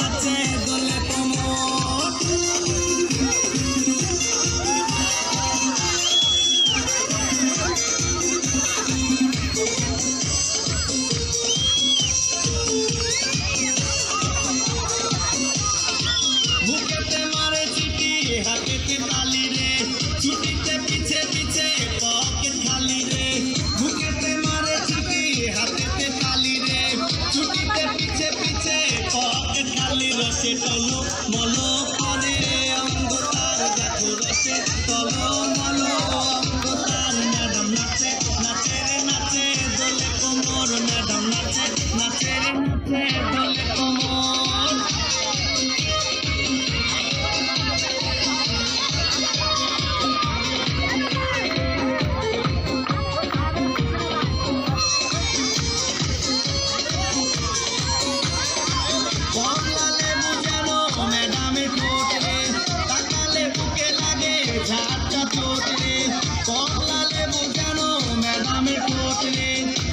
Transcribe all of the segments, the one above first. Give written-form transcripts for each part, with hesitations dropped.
নাচে দোলে কোমর বুকেতে মারে চিঠি হাতেতে তালি রে ছুটিতে পিছে পিছে পকেট খালি রে বুকেতে মারে চিঠি হাতেতে তালি রে ছুটিতে পিছে পিছে পকেট খালি রসে টলো মলো করে অঙ্গ তার দেখো রসে টলো মলো অঙ্গ তার ম্যাডাম নাচে নাচে রে নাচে দোলে কোমর ম্যাডাম নাচে নাচে রে নাচে দোলে কোমর কমলা লেবু যেন ম্যাডামের ঠোঁট রে তাকালে বুকে লাগে ঝাঁটা চোট রে কমলা লেবু যেন ম্যাডামের ঠোঁট রে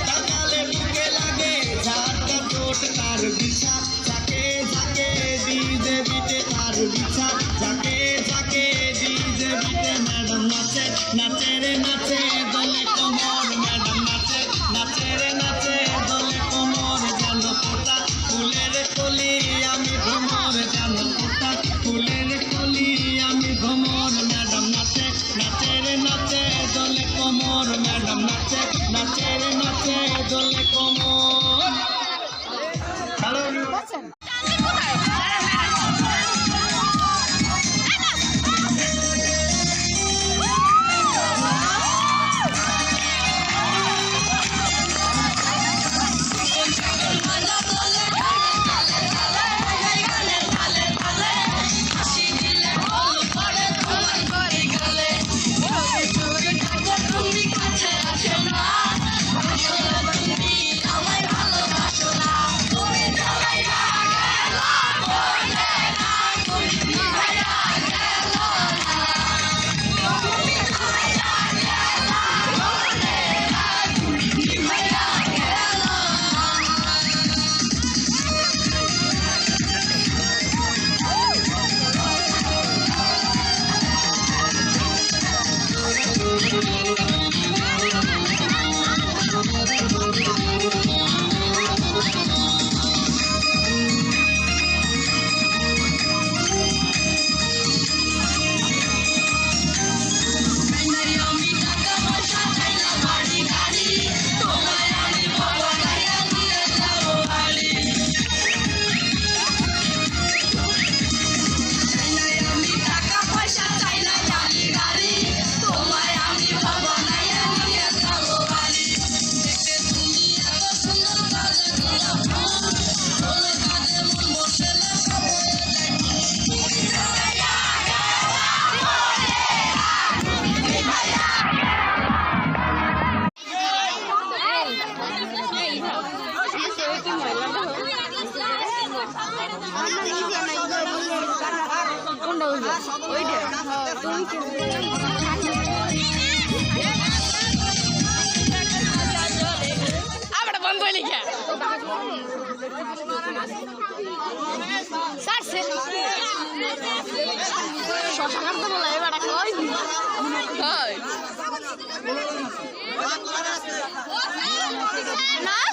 তাকালে বুকে লাগে ঝাঁটা চোট তার বিছা যাকে যাকে ডিজে বিটে তার বিছা যাকে যাকে ডিজে বিটে ম্যাডাম নাচে নাচে রে নাচে দোলে কোমর ম্যাডাম নাচে নাচে রে নাচে দোলে কোমর যেন পোতা ফুলের কলি আমি ভ্রমর যেন পোতা ফুলের কলি আমি ভ্রমর ম্যাডাম নাচে নাচে রে নাচে দোলে কোমর ম্যাডাম নাচে নাচে রে নাচে দোলে কোমর হ্যালো না